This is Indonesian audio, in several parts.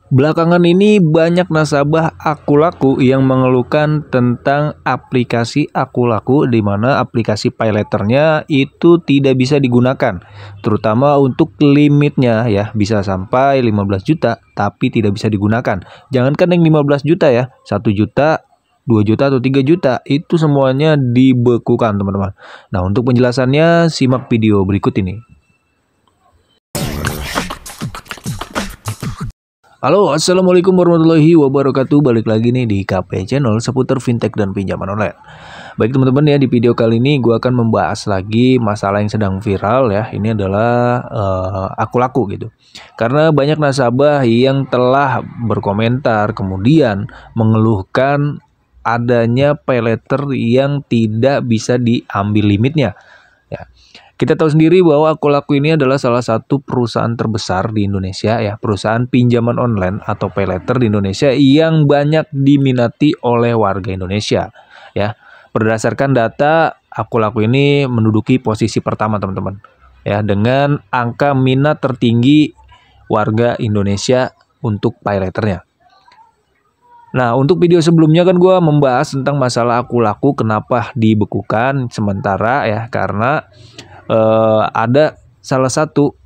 Belakangan ini banyak nasabah Akulaku yang mengeluhkan tentang aplikasi Akulaku di mana aplikasi payletternya itu tidak bisa digunakan, terutama untuk limitnya ya, bisa sampai 15 juta tapi tidak bisa digunakan. Jangankan yang 15 juta ya, 1 juta, 2 juta atau 3 juta itu semuanya dibekukan, teman-teman. Nah, untuk penjelasannya simak video berikut ini. Halo, assalamualaikum warahmatullahi wabarakatuh. Balik lagi nih di KP Channel seputar fintech dan pinjaman online. Baik teman-teman ya, di video kali ini gue akan membahas lagi masalah yang sedang viral ya. Ini adalah Akulaku gitu. Karena banyak nasabah yang telah berkomentar kemudian mengeluhkan adanya payletter yang tidak bisa diambil limitnya. Ya. Kita tahu sendiri bahwa Akulaku ini adalah salah satu perusahaan terbesar di Indonesia ya, perusahaan pinjaman online atau payletter di Indonesia yang banyak diminati oleh warga Indonesia ya. Berdasarkan data, Akulaku ini menduduki posisi pertama teman-teman ya, dengan angka minat tertinggi warga Indonesia untuk payletternya. Nah, untuk video sebelumnya kan gue membahas tentang masalah Akulaku kenapa dibekukan sementara ya, karena ada salah satu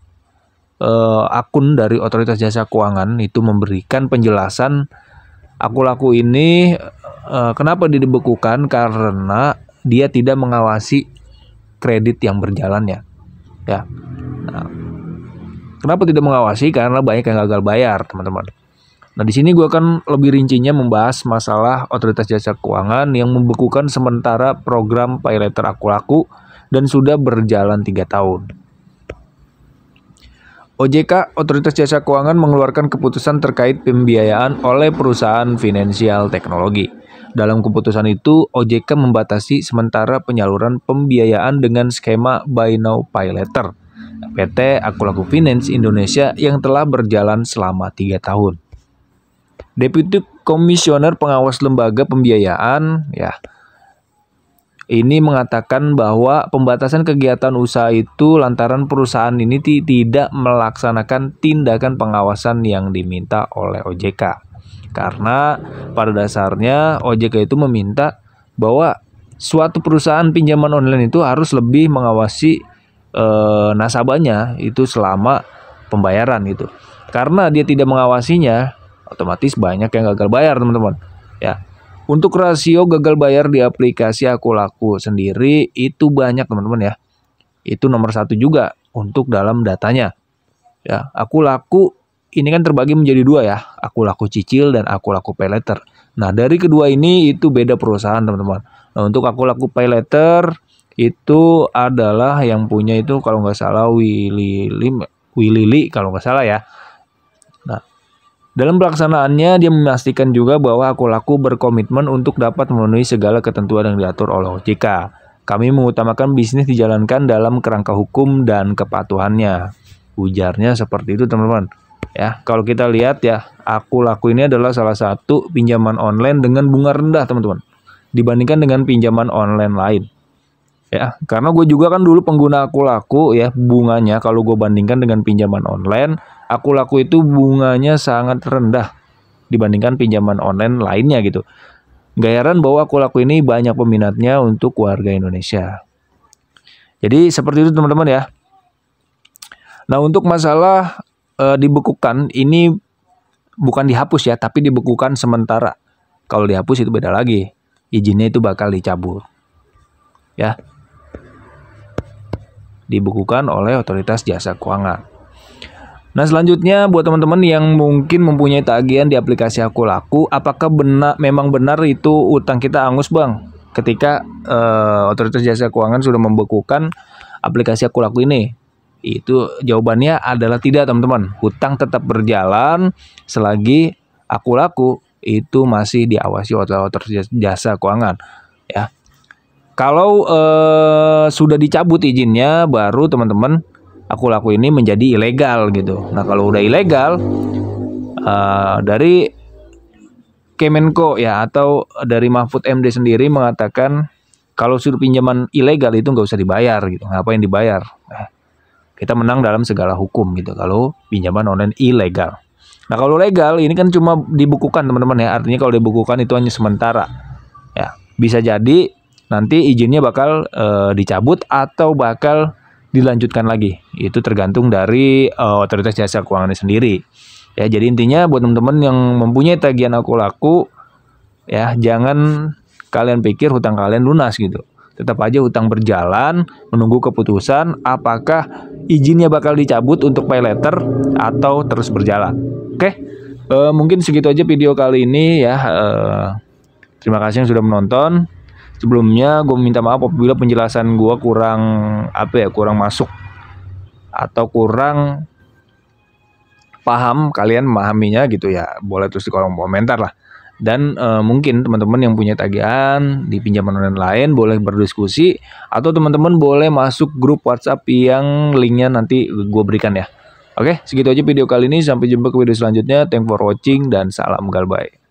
akun dari Otoritas Jasa Keuangan itu memberikan penjelasan Akulaku ini kenapa dibekukan, karena dia tidak mengawasi kredit yang berjalannya ya. Nah, kenapa tidak mengawasi? Karena banyak yang gagal bayar, teman-teman. Nah, di sini gue akan lebih rincinya membahas masalah Otoritas Jasa Keuangan yang membekukan sementara program payletter Akulaku dan sudah berjalan 3 tahun. OJK, Otoritas Jasa Keuangan, mengeluarkan keputusan terkait pembiayaan oleh perusahaan finansial teknologi. Dalam keputusan itu, OJK membatasi sementara penyaluran pembiayaan dengan skema Buy Now Pay Later PT Akulaku Finance Indonesia yang telah berjalan selama 3 tahun. Deputi Komisioner Pengawas Lembaga Pembiayaan ya, ini mengatakan bahwa pembatasan kegiatan usaha itu lantaran perusahaan ini tidak melaksanakan tindakan pengawasan yang diminta oleh OJK. Karena pada dasarnya OJK itu meminta bahwa suatu perusahaan pinjaman online itu harus lebih mengawasi nasabahnya itu selama pembayaran gitu. Karena dia tidak mengawasinya, otomatis banyak yang gagal bayar, teman-teman. Ya. Untuk rasio gagal bayar di aplikasi Akulaku sendiri itu banyak, teman-teman ya. Itu nomor 1 juga untuk dalam datanya. Ya, Akulaku ini kan terbagi menjadi 2 ya, Akulaku Cicil dan Akulaku Payletter. Nah, dari kedua ini itu beda perusahaan, teman-teman. Nah, untuk Akulaku Payletter itu adalah yang punya itu kalau nggak salah Wilili kalau nggak salah ya. Nah, dalam pelaksanaannya, dia memastikan juga bahwa Akulaku berkomitmen untuk dapat memenuhi segala ketentuan yang diatur oleh OJK. Kami mengutamakan bisnis dijalankan dalam kerangka hukum dan kepatuhannya. Ujarnya seperti itu, teman-teman. Ya, kalau kita lihat ya, Akulaku ini adalah salah satu pinjaman online dengan bunga rendah, teman-teman, dibandingkan dengan pinjaman online lain. Ya, karena gue juga kan dulu pengguna Akulaku ya, bunganya kalau gue bandingkan dengan pinjaman online, Akulaku itu bunganya sangat rendah dibandingkan pinjaman online lainnya gitu. Gak heran bahwa Akulaku ini banyak peminatnya untuk warga Indonesia. Jadi seperti itu, teman-teman ya. Nah, untuk masalah dibekukan ini bukan dihapus ya, tapi dibekukan sementara. Kalau dihapus itu beda lagi. Izinnya itu bakal dicabut. Ya. Dibekukan oleh Otoritas Jasa Keuangan. Nah, selanjutnya buat teman-teman yang mungkin mempunyai tagihan di aplikasi Akulaku, apakah memang benar itu utang kita angus, Bang? Ketika Otoritas Jasa Keuangan sudah membekukan aplikasi Akulaku ini. Itu jawabannya adalah tidak, teman-teman. Hutang tetap berjalan selagi Akulaku itu masih diawasi oleh Otoritas Jasa Keuangan, ya. Kalau sudah dicabut izinnya, baru teman-teman Akulaku ini menjadi ilegal gitu. Nah, kalau udah ilegal dari Kemenko ya, atau dari Mahfud MD sendiri mengatakan kalau sudah pinjaman ilegal itu nggak usah dibayar gitu. Ngapain dibayar? Nah, kita menang dalam segala hukum gitu kalau pinjaman online ilegal. Nah, kalau legal ini kan cuma dibukukan teman-teman ya. Artinya kalau dibukukan itu hanya sementara. Ya, bisa jadi nanti izinnya bakal dicabut atau bakal dilanjutkan lagi. Itu tergantung dari otoritas jasa keuangan sendiri. Ya, jadi intinya buat teman-teman yang mempunyai tagihan aku laku, ya jangan kalian pikir hutang kalian lunas gitu. Tetap aja hutang berjalan, menunggu keputusan apakah izinnya bakal dicabut untuk pay letter atau terus berjalan. Oke, mungkin segitu aja video kali ini ya. Terima kasih yang sudah menonton. Sebelumnya gue minta maaf apabila penjelasan gue kurang masuk atau kurang paham kalian memahaminya gitu ya. Boleh tulis di kolom komentar lah. Dan mungkin teman-teman yang punya tagihan di pinjaman online lain boleh berdiskusi, atau teman-teman boleh masuk grup WhatsApp yang linknya nanti gue berikan ya. Oke, segitu aja video kali ini. Sampai jumpa ke video selanjutnya. Thanks for watching dan salam galbay.